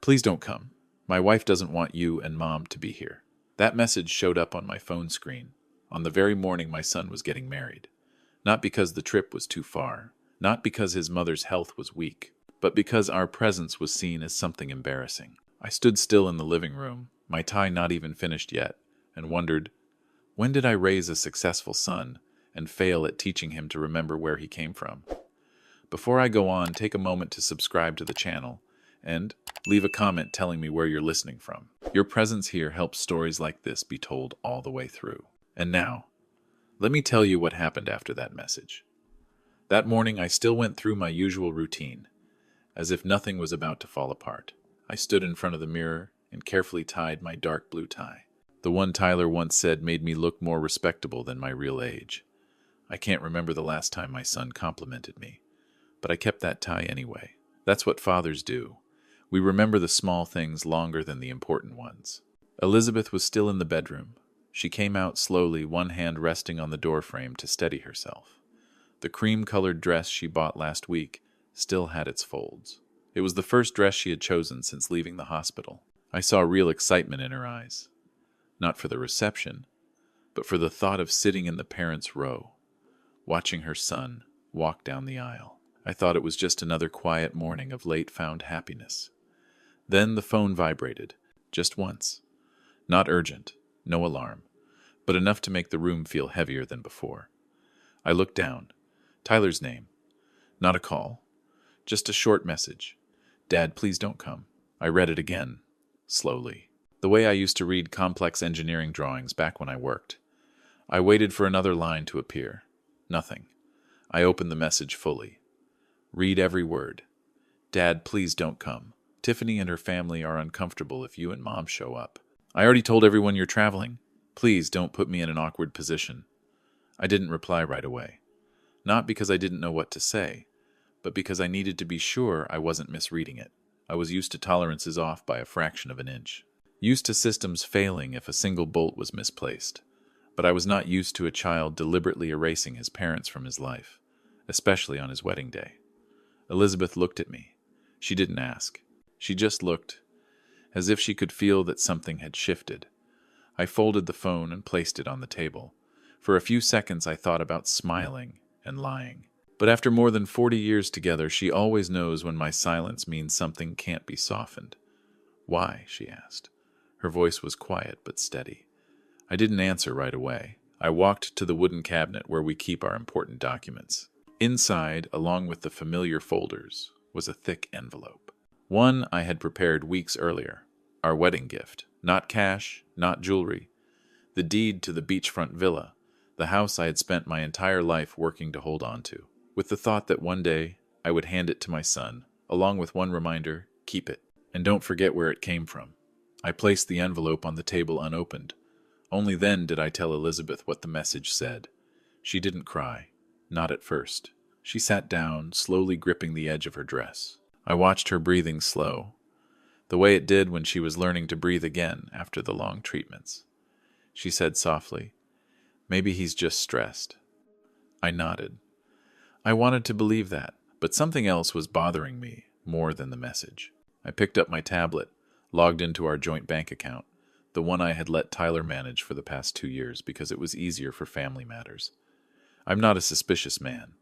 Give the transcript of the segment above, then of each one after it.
Please don't come. My wife doesn't want you and Mom to be here. That message showed up on my phone screen on the very morning my son was getting married. Not because the trip was too far, not because his mother's health was weak, but because our presence was seen as something embarrassing. I stood still in the living room, my tie not even finished yet, and wondered, when did I raise a successful son and fail at teaching him to remember where he came from? Before I go on, take a moment to subscribe to the channel and leave a comment telling me where you're listening from. Your presence here helps stories like this be told all the way through. And now, let me tell you what happened after that message. That morning, I still went through my usual routine, as if nothing was about to fall apart. I stood in front of the mirror and carefully tied my dark blue tie. The one Tyler once said made me look more respectable than my real age. I can't remember the last time my son complimented me, but I kept that tie anyway. That's what fathers do. We remember the small things longer than the important ones. Elizabeth was still in the bedroom. She came out slowly, one hand resting on the doorframe to steady herself. The cream-colored dress she bought last week still had its folds. It was the first dress she had chosen since leaving the hospital. I saw real excitement in her eyes. Not for the reception, but for the thought of sitting in the parents' row, watching her son walk down the aisle. I thought it was just another quiet morning of late-found happiness. Then the phone vibrated, just once. Not urgent, no alarm, but enough to make the room feel heavier than before. I looked down. Tyler's name. Not a call, just a short message. Dad, please don't come. I read it again, slowly, the way I used to read complex engineering drawings back when I worked. I waited for another line to appear. Nothing. I opened the message fully. Read every word. Dad, please don't come. Tiffany and her family are uncomfortable if you and Mom show up. I already told everyone you're traveling. Please don't put me in an awkward position. I didn't reply right away. Not because I didn't know what to say, but because I needed to be sure I wasn't misreading it. I was used to tolerances off by a fraction of an inch. Used to systems failing if a single bolt was misplaced. But I was not used to a child deliberately erasing his parents from his life, especially on his wedding day. Elizabeth looked at me. She didn't ask. She just looked, as if she could feel that something had shifted. I folded the phone and placed it on the table. For a few seconds I thought about smiling and lying. But after more than 40 years together, she always knows when my silence means something can't be softened. Why? She asked. Her voice was quiet but steady. I didn't answer right away. I walked to the wooden cabinet where we keep our important documents. Inside, along with the familiar folders, was a thick envelope. One I had prepared weeks earlier. Our wedding gift. Not cash, not jewelry. The deed to the beachfront villa, the house I had spent my entire life working to hold on to, with the thought that one day I would hand it to my son, along with one reminder, keep it, and don't forget where it came from. I placed the envelope on the table unopened. Only then did I tell Elizabeth what the message said. She didn't cry. Not at first. She sat down, slowly gripping the edge of her dress. I watched her breathing slow, the way it did when she was learning to breathe again after the long treatments. She said softly, "Maybe he's just stressed." I nodded. I wanted to believe that, but something else was bothering me more than the message. I picked up my tablet, logged into our joint bank account, the one I had let Tyler manage for the past 2 years because it was easier for family matters. I'm not a suspicious man.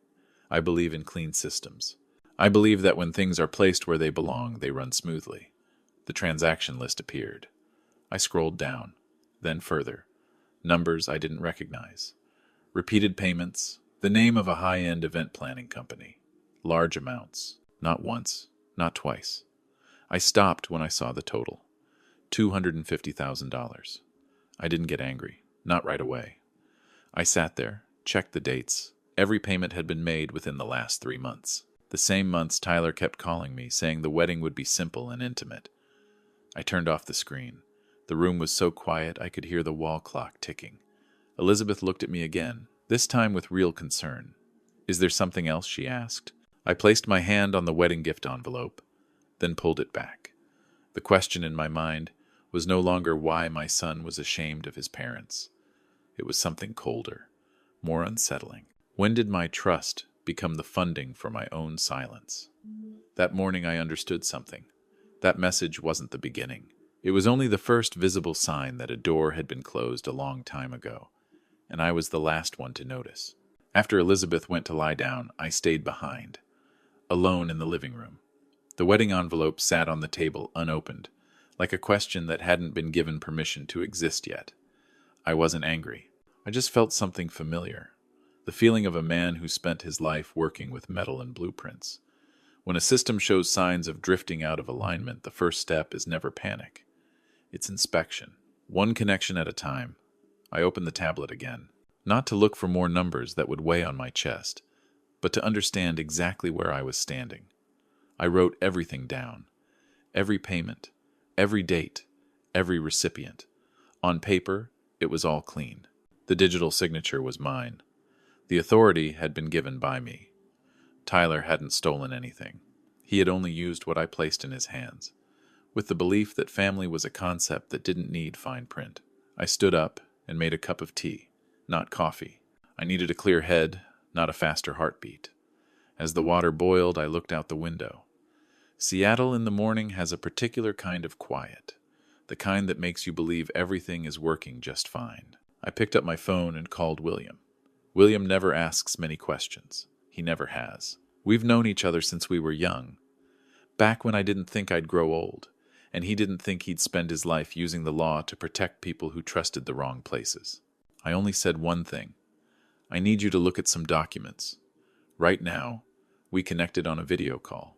I believe in clean systems. I believe that when things are placed where they belong, they run smoothly. The transaction list appeared. I scrolled down, then further. Numbers I didn't recognize. Repeated payments, the name of a high-end event planning company. Large amounts. Not once, not twice. I stopped when I saw the total. $250,000. I didn't get angry. Not right away. I sat there, checked the dates. Every payment had been made within the last 3 months. The same months Tyler kept calling me, saying the wedding would be simple and intimate. I turned off the screen. The room was so quiet I could hear the wall clock ticking. Elizabeth looked at me again, this time with real concern. "Is there something else?" she asked. I placed my hand on the wedding gift envelope, then pulled it back. The question in my mind was no longer why my son was ashamed of his parents. It was something colder, more unsettling. When did my trust become the funding for my own silence? That morning I understood something. That message wasn't the beginning. It was only the first visible sign that a door had been closed a long time ago, and I was the last one to notice. After Elizabeth went to lie down, I stayed behind, alone in the living room. The wedding envelope sat on the table unopened, like a question that hadn't been given permission to exist yet. I wasn't angry. I just felt something familiar, the feeling of a man who spent his life working with metal and blueprints. When a system shows signs of drifting out of alignment, the first step is never panic. It's inspection, one connection at a time. I opened the tablet again, not to look for more numbers that would weigh on my chest, but to understand exactly where I was standing. I wrote everything down, every payment, every date, every recipient. On paper, it was all clean. The digital signature was mine. The authority had been given by me. Tyler hadn't stolen anything. He had only used what I placed in his hands, with the belief that family was a concept that didn't need fine print. I stood up and made a cup of tea, not coffee. I needed a clear head, not a faster heartbeat. As the water boiled, I looked out the window. Seattle in the morning has a particular kind of quiet, the kind that makes you believe everything is working just fine. I picked up my phone and called William. William never asks many questions. He never has. We've known each other since we were young, back when I didn't think I'd grow old, and he didn't think he'd spend his life using the law to protect people who trusted the wrong places. I only said one thing. I need you to look at some documents. Right now, we connected on a video call.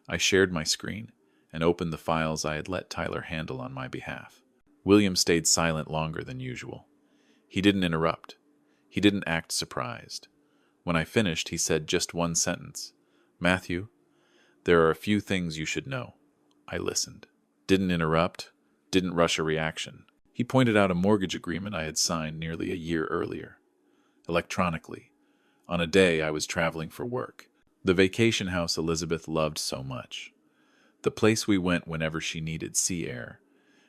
I shared my screen and opened the files I had let Tyler handle on my behalf. William stayed silent longer than usual. He didn't interrupt. He didn't act surprised. When I finished, he said just one sentence. "Matthew, there are a few things you should know." I listened. Didn't interrupt. Didn't rush a reaction. He pointed out a mortgage agreement I had signed nearly a year earlier. Electronically. On a day I was traveling for work. The vacation house Elizabeth loved so much. The place we went whenever she needed sea air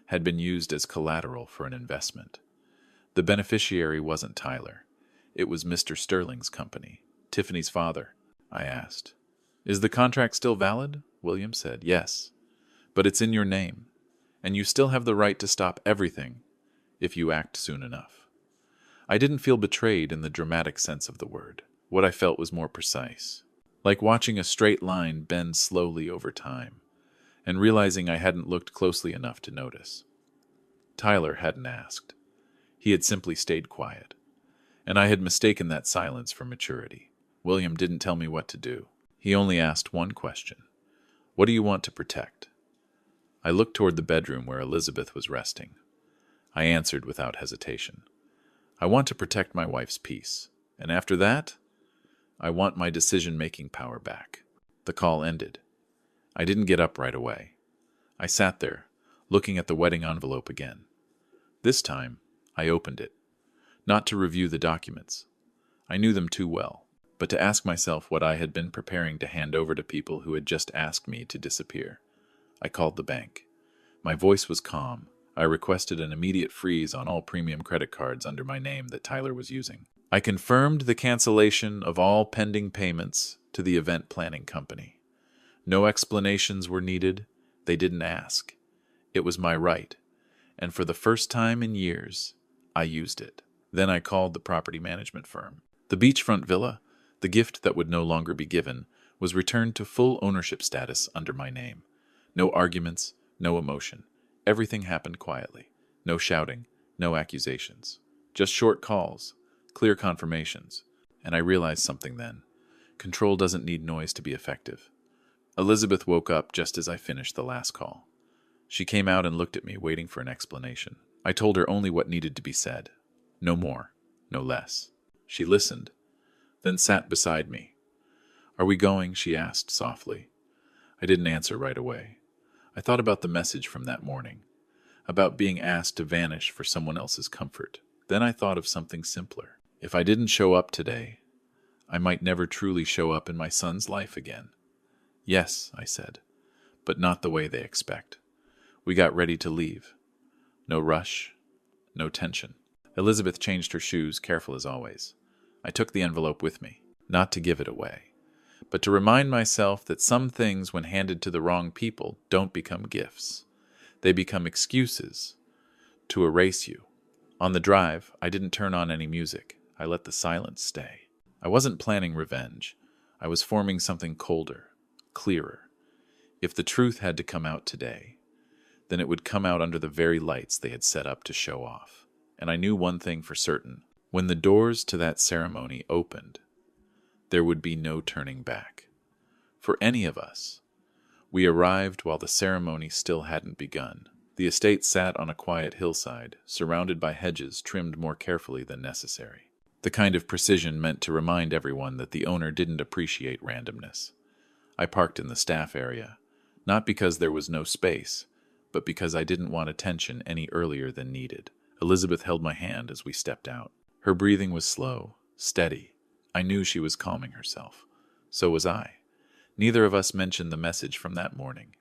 had been used as collateral for an investment. The beneficiary wasn't Tyler. It was Mr. Sterling's company, Tiffany's father. I asked. "Is the contract still valid?" William said. "Yes, but it's in your name, and you still have the right to stop everything if you act soon enough." I didn't feel betrayed in the dramatic sense of the word. What I felt was more precise, like watching a straight line bend slowly over time, and realizing I hadn't looked closely enough to notice. Tyler hadn't asked. He had simply stayed quiet, and I had mistaken that silence for maturity. William didn't tell me what to do. He only asked one question. "What do you want to protect?" I looked toward the bedroom where Elizabeth was resting. I answered without hesitation. "I want to protect my wife's peace, and after that, I want my decision-making power back." The call ended. I didn't get up right away. I sat there, looking at the wedding envelope again. This time, I opened it, not to review the documents. I knew them too well, but to ask myself what I had been preparing to hand over to people who had just asked me to disappear. I called the bank. My voice was calm. I requested an immediate freeze on all premium credit cards under my name that Tyler was using. I confirmed the cancellation of all pending payments to the event planning company. No explanations were needed. They didn't ask. It was my right, and for the first time in years, I used it. Then I called the property management firm. The beachfront villa, the gift that would no longer be given, was returned to full ownership status under my name. No arguments, no emotion. Everything happened quietly. No shouting, no accusations. Just short calls, clear confirmations. And I realized something then. Control doesn't need noise to be effective. Elizabeth woke up just as I finished the last call. She came out and looked at me, waiting for an explanation. I told her only what needed to be said. No more, no less. She listened, then sat beside me. "Are we going?" she asked softly. I didn't answer right away. I thought about the message from that morning, about being asked to vanish for someone else's comfort. Then I thought of something simpler. If I didn't show up today, I might never truly show up in my son's life again. "Yes," I said, "but not the way they expect." We got ready to leave. No rush, no tension. Elizabeth changed her shoes, careful as always. I took the envelope with me, not to give it away, but to remind myself that some things, when handed to the wrong people, don't become gifts. They become excuses to erase you. On the drive, I didn't turn on any music. I let the silence stay. I wasn't planning revenge. I was forming something colder, clearer. If the truth had to come out today, then it would come out under the very lights they had set up to show off. And I knew one thing for certain. When the doors to that ceremony opened, there would be no turning back. For any of us. We arrived while the ceremony still hadn't begun. The estate sat on a quiet hillside, surrounded by hedges trimmed more carefully than necessary. The kind of precision meant to remind everyone that the owner didn't appreciate randomness. I parked in the staff area, not because there was no space, but because I didn't want attention any earlier than needed. Elizabeth held my hand as we stepped out. Her breathing was slow, steady. I knew she was calming herself. So was I. Neither of us mentioned the message from that morning.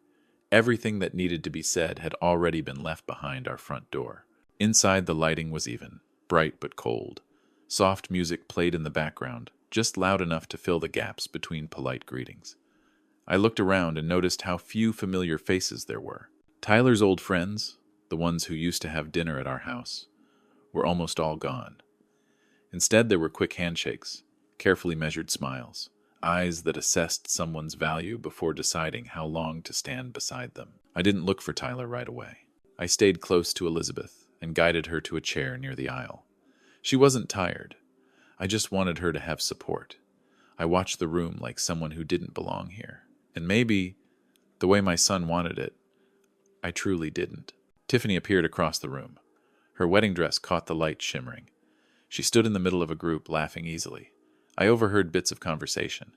Everything that needed to be said had already been left behind our front door. Inside, the lighting was even, bright but cold. Soft music played in the background, just loud enough to fill the gaps between polite greetings. I looked around and noticed how few familiar faces there were. Tyler's old friends, the ones who used to have dinner at our house, were almost all gone. Instead, there were quick handshakes, carefully measured smiles, eyes that assessed someone's value before deciding how long to stand beside them. I didn't look for Tyler right away. I stayed close to Elizabeth and guided her to a chair near the aisle. She wasn't tired. I just wanted her to have support. I watched the room like someone who didn't belong here. And maybe, the way my son wanted it, I truly didn't. Tiffany appeared across the room. Her wedding dress caught the light shimmering. She stood in the middle of a group, laughing easily. I overheard bits of conversation.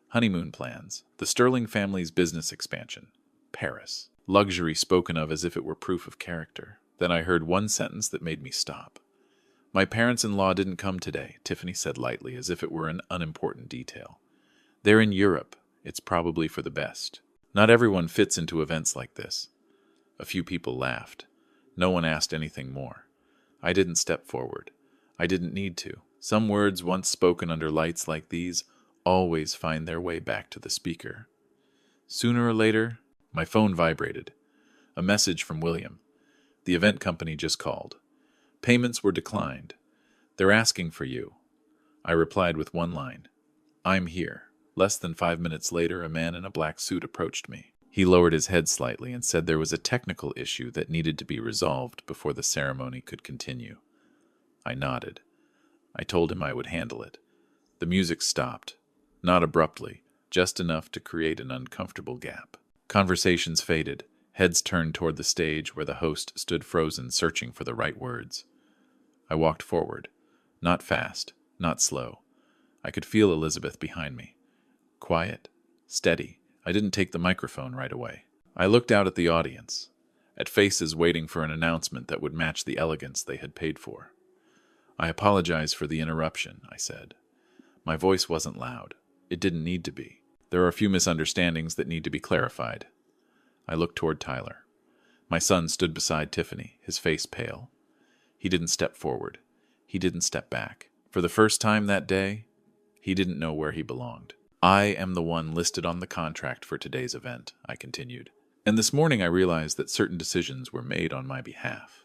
Honeymoon plans, the Sterling family's business expansion, Paris. Luxury spoken of as if it were proof of character. Then I heard one sentence that made me stop. My parents-in-law didn't come today, Tiffany said lightly, as if it were an unimportant detail. They're in Europe. It's probably for the best. Not everyone fits into events like this. A few people laughed. No one asked anything more. I didn't step forward. I didn't need to. Some words once spoken under lights like these always find their way back to the speaker. Sooner or later, my phone vibrated. A message from William. The event company just called. Payments were declined. They're asking for you. I replied with one line. I'm here. Less than 5 minutes later, a man in a black suit approached me. He lowered his head slightly and said there was a technical issue that needed to be resolved before the ceremony could continue. I nodded. I told him I would handle it. The music stopped. Not abruptly, just enough to create an uncomfortable gap. Conversations faded. Heads turned toward the stage where the host stood frozen, searching for the right words. I walked forward. Not fast, not slow. I could feel Elizabeth behind me. Quiet, steady. I didn't take the microphone right away. I looked out at the audience, at faces waiting for an announcement that would match the elegance they had paid for. I apologize for the interruption, I said. My voice wasn't loud. It didn't need to be. There are a few misunderstandings that need to be clarified. I looked toward Tyler. My son stood beside Tiffany, his face pale. He didn't step forward. He didn't step back. For the first time that day, he didn't know where he belonged. I am the one listed on the contract for today's event, I continued. And this morning I realized that certain decisions were made on my behalf.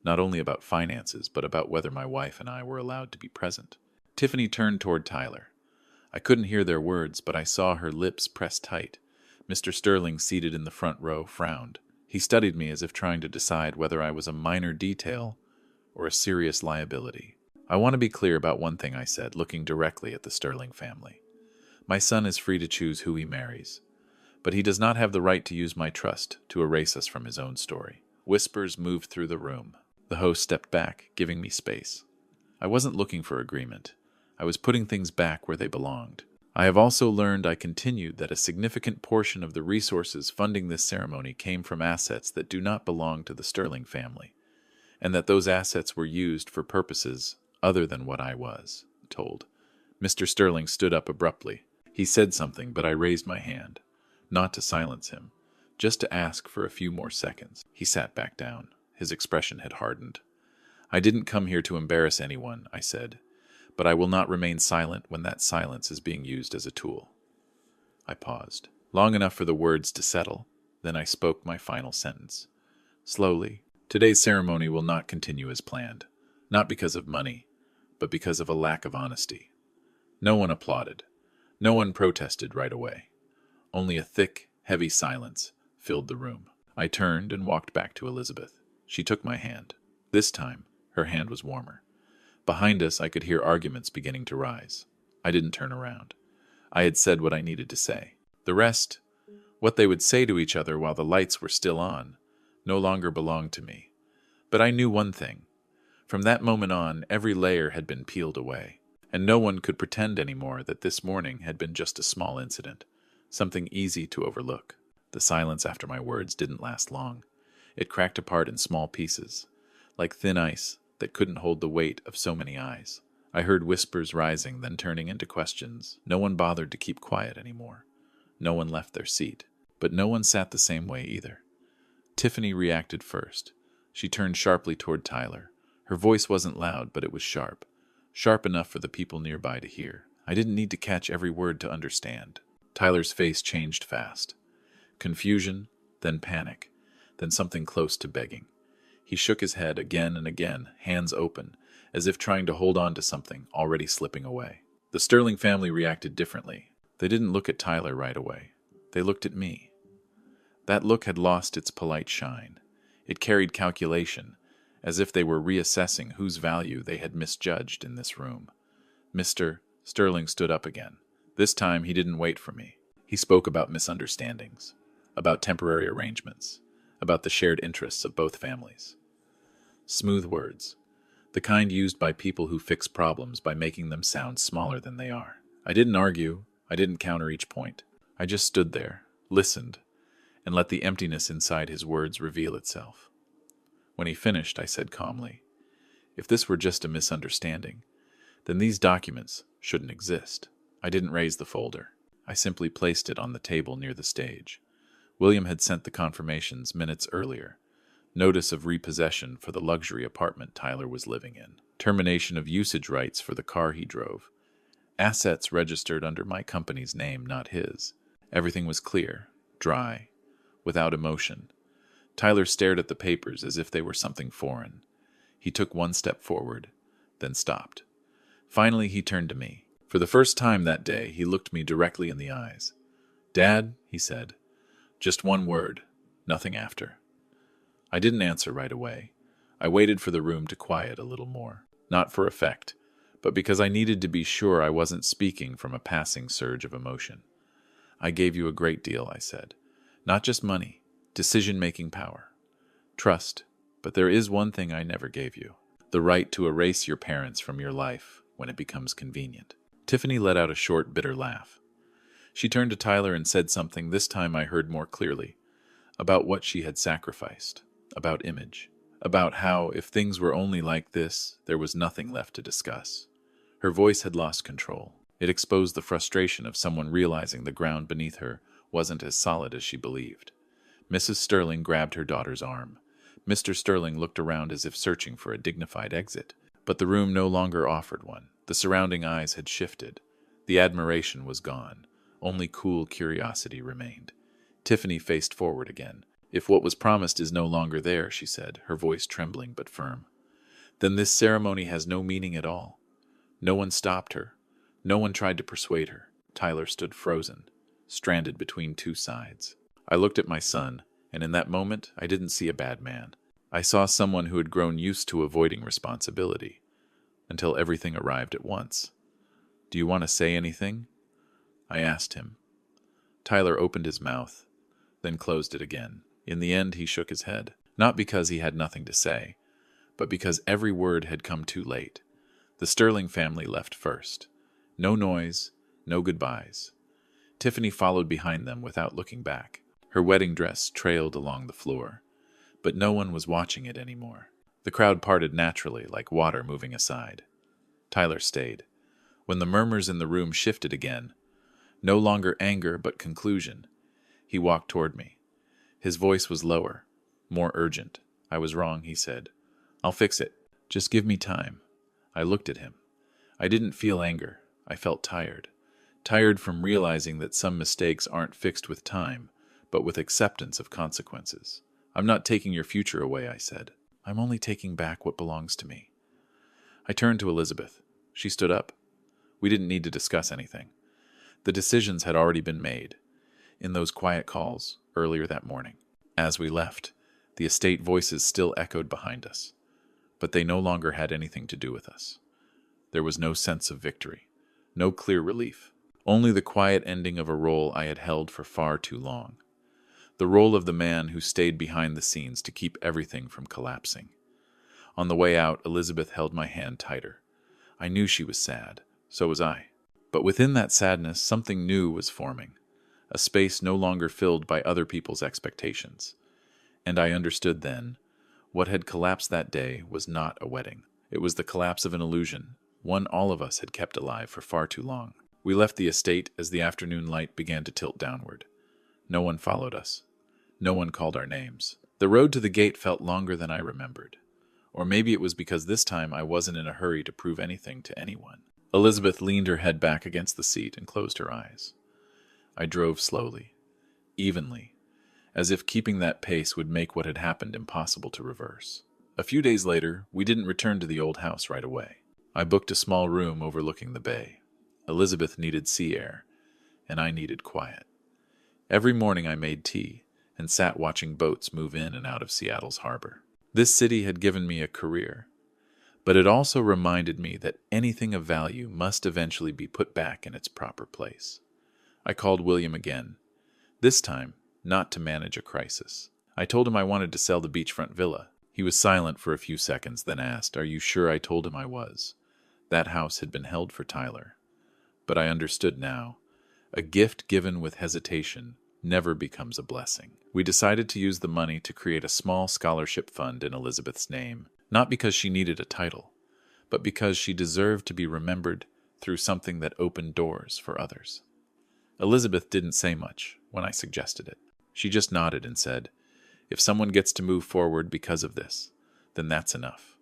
Not only about finances, but about whether my wife and I were allowed to be present. Tiffany turned toward Tyler. I couldn't hear their words, but I saw her lips press tight. Mr. Sterling, seated in the front row, frowned. He studied me as if trying to decide whether I was a minor detail or a serious liability. I want to be clear about one thing, I said, looking directly at the Sterling family. My son is free to choose who he marries, but he does not have the right to use my trust to erase us from his own story. Whispers moved through the room. The host stepped back, giving me space. I wasn't looking for agreement. I was putting things back where they belonged. I have also learned, I continued, that a significant portion of the resources funding this ceremony came from assets that do not belong to the Sterling family, and that those assets were used for purposes other than what I was told. Mr. Sterling stood up abruptly. He said something, but I raised my hand, not to silence him, just to ask for a few more seconds. He sat back down. His expression had hardened. I didn't come here to embarrass anyone, I said, but I will not remain silent when that silence is being used as a tool. I paused. Long enough for the words to settle. Then I spoke my final sentence. Slowly. Today's ceremony will not continue as planned. Not because of money, but because of a lack of honesty. No one applauded. No one protested right away. Only a thick, heavy silence filled the room. I turned and walked back to Elizabeth. She took my hand. This time, her hand was warmer. Behind us, I could hear arguments beginning to rise. I didn't turn around. I had said what I needed to say. The rest, what they would say to each other while the lights were still on, no longer belonged to me. But I knew one thing. From that moment on, every layer had been peeled away, and no one could pretend anymore that this morning had been just a small incident, something easy to overlook. The silence after my words didn't last long. It cracked apart in small pieces, like thin ice that couldn't hold the weight of so many eyes. I heard whispers rising, then turning into questions. No one bothered to keep quiet anymore. No one left their seat, but no one sat the same way either. Tiffany reacted first. She turned sharply toward Tyler. Her voice wasn't loud, but it was sharp. Sharp enough for the people nearby to hear. I didn't need to catch every word to understand. Tyler's face changed fast. Confusion, then panic, then something close to begging. He shook his head again and again, hands open, as if trying to hold on to something already slipping away. The Sterling family reacted differently. They didn't look at Tyler right away. They looked at me. That look had lost its polite shine. It carried calculation, as if they were reassessing whose value they had misjudged in this room. Mr. Sterling stood up again. This time he didn't wait for me. He spoke about misunderstandings, about temporary arrangements, about the shared interests of both families. Smooth words, the kind used by people who fix problems by making them sound smaller than they are. I didn't argue. I didn't counter each point. I just stood there, listened, and let the emptiness inside his words reveal itself. When he finished, I said calmly, "If this were just a misunderstanding, then these documents shouldn't exist." I didn't raise the folder. I simply placed it on the table near the stage. William had sent the confirmations minutes earlier. Notice of repossession for the luxury apartment Tyler was living in. Termination of usage rights for the car he drove. Assets registered under my company's name, not his. Everything was clear, dry, without emotion. Tyler stared at the papers as if they were something foreign. He took one step forward, then stopped. Finally, he turned to me. For the first time that day, he looked me directly in the eyes. "Dad," he said, "just one word, nothing after." I didn't answer right away. I waited for the room to quiet a little more, not for effect, but because I needed to be sure I wasn't speaking from a passing surge of emotion. "I gave you a great deal," I said. "Not just money, decision-making power, trust, but there is one thing I never gave you, the right to erase your parents from your life when it becomes convenient." Tiffany let out a short, bitter laugh. She turned to Tyler and said something this time I heard more clearly, about what she had sacrificed, about image, about how, if things were only like this, there was nothing left to discuss. Her voice had lost control. It exposed the frustration of someone realizing the ground beneath her wasn't as solid as she believed. Mrs. Sterling grabbed her daughter's arm. Mr. Sterling looked around as if searching for a dignified exit, but the room no longer offered one. The surrounding eyes had shifted. The admiration was gone. Only cool curiosity remained. Tiffany faced forward again. "If what was promised is no longer there," she said, her voice trembling but firm, "then this ceremony has no meaning at all." No one stopped her. No one tried to persuade her. Tyler stood frozen, stranded between two sides. I looked at my son, and in that moment I didn't see a bad man. I saw someone who had grown used to avoiding responsibility, until everything arrived at once. "Do you want to say anything?" I asked him. Tyler opened his mouth, then closed it again. In the end, he shook his head, not because he had nothing to say, but because every word had come too late. The Sterling family left first. No noise, no goodbyes. Tiffany followed behind them without looking back. Her wedding dress trailed along the floor, but no one was watching it anymore. The crowd parted naturally, like water moving aside. Tyler stayed. When the murmurs in the room shifted again, no longer anger but conclusion, he walked toward me. His voice was lower, more urgent. "I was wrong," he said. "I'll fix it. Just give me time." I looked at him. I didn't feel anger. I felt tired. tired from realizing that some mistakes aren't fixed with time, but with acceptance of consequences. I'm not taking your future away, I said. I'm only taking back what belongs to me. I turned to Elizabeth. She stood up. We didn't need to discuss anything. The decisions had already been made, in those quiet calls earlier that morning. As we left, the estate voices still echoed behind us, but they no longer had anything to do with us. There was no sense of victory, no clear relief, only the quiet ending of a role I had held for far too long. The role of the man who stayed behind the scenes to keep everything from collapsing. On the way out, Elizabeth held my hand tighter. I knew she was sad, so was I. But within that sadness, something new was forming, a space no longer filled by other people's expectations. And I understood then, what had collapsed that day was not a wedding. It was the collapse of an illusion, one all of us had kept alive for far too long. We left the estate as the afternoon light began to tilt downward. No one followed us. No one called our names. The road to the gate felt longer than I remembered. Or maybe it was because this time I wasn't in a hurry to prove anything to anyone. Elizabeth leaned her head back against the seat and closed her eyes. I drove slowly, evenly, as if keeping that pace would make what had happened impossible to reverse. A few days later, we didn't return to the old house right away. I booked a small room overlooking the bay. Elizabeth needed sea air, and I needed quiet. Every morning I made tea and sat watching boats move in and out of Seattle's harbor. This city had given me a career, but it also reminded me that anything of value must eventually be put back in its proper place. I called William again, this time not to manage a crisis. I told him I wanted to sell the beachfront villa. He was silent for a few seconds, then asked, "Are you sure?" I told him I was. That house had been held for Tyler. But I understood now. A gift given with hesitation never becomes a blessing. We decided to use the money to create a small scholarship fund in Elizabeth's name, not because she needed a title, but because she deserved to be remembered through something that opened doors for others. Elizabeth didn't say much when I suggested it. She just nodded and said, "If someone gets to move forward because of this, then that's enough."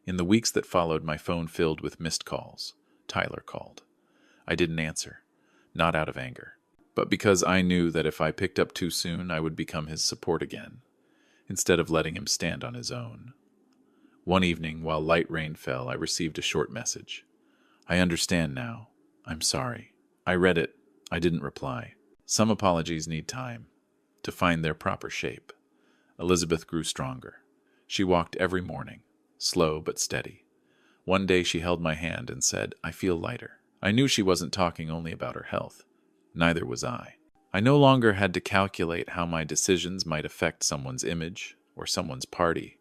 In the weeks that followed, my phone filled with missed calls. Tyler called. I didn't answer, not out of anger, but because I knew that if I picked up too soon, I would become his support again, instead of letting him stand on his own. One evening, while light rain fell, I received a short message. "I understand now. I'm sorry." I read it. I didn't reply. Some apologies need time to find their proper shape. Elizabeth grew stronger. She walked every morning, slow but steady. One day she held my hand and said, "I feel lighter." I knew she wasn't talking only about her health. Neither was I. I no longer had to calculate how my decisions might affect someone's image, or someone's party,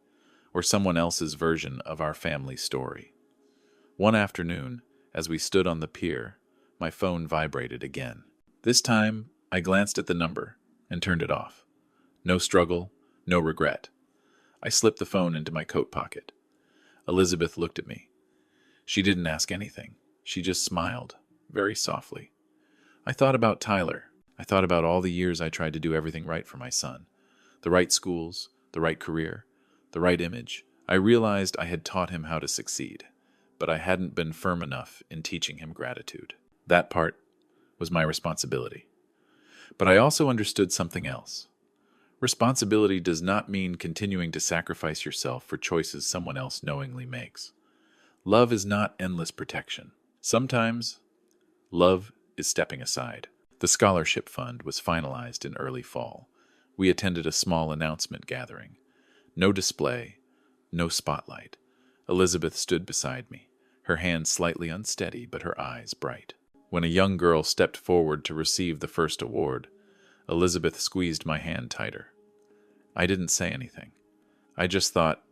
or someone else's version of our family story. One afternoon, as we stood on the pier, my phone vibrated again. This time, I glanced at the number and turned it off. No struggle, no regret. I slipped the phone into my coat pocket. Elizabeth looked at me. She didn't ask anything. She just smiled, very softly. I thought about Tyler. I thought about all the years I tried to do everything right for my son. The right schools, the right career, the right image. I realized I had taught him how to succeed, but I hadn't been firm enough in teaching him gratitude. That part was my responsibility. But I also understood something else. Responsibility does not mean continuing to sacrifice yourself for choices someone else knowingly makes. Love is not endless protection. Sometimes, love is stepping aside. The scholarship fund was finalized in early fall. We attended a small announcement gathering. No display, no spotlight. Elizabeth stood beside me, her hands slightly unsteady but her eyes bright. When a young girl stepped forward to receive the first award, Elizabeth squeezed my hand tighter. I didn't say anything. I just thought,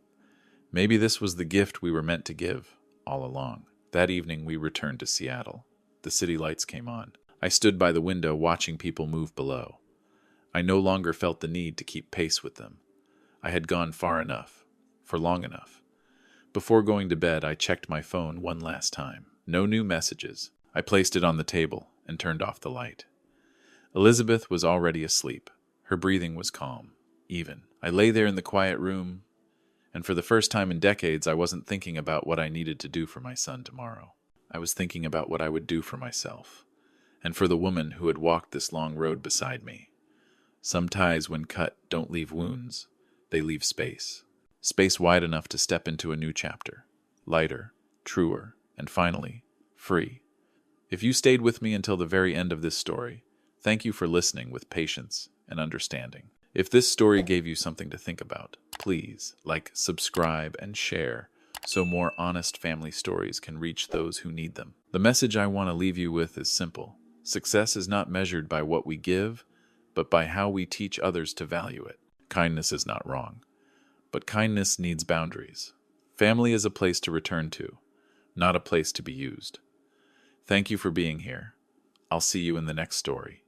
maybe this was the gift we were meant to give all along. That evening we returned to Seattle. The city lights came on. I stood by the window watching people move below. I no longer felt the need to keep pace with them. I had gone far enough, for long enough. Before going to bed, I checked my phone one last time. No new messages. I placed it on the table and turned off the light. Elizabeth was already asleep. Her breathing was calm, even. I lay there in the quiet room, and for the first time in decades, I wasn't thinking about what I needed to do for my son tomorrow. I was thinking about what I would do for myself. and for the woman who had walked this long road beside me. Some ties, when cut, don't leave wounds. They leave space. Space wide enough to step into a new chapter. Lighter, truer, and finally, free. If you stayed with me until the very end of this story, thank you for listening with patience and understanding. If this story gave you something to think about, please like, subscribe, and share so more honest family stories can reach those who need them. The message I want to leave you with is simple. Success is not measured by what we give, but by how we teach others to value it. Kindness is not wrong, but kindness needs boundaries. Family is a place to return to, not a place to be used. Thank you for being here. I'll see you in the next story.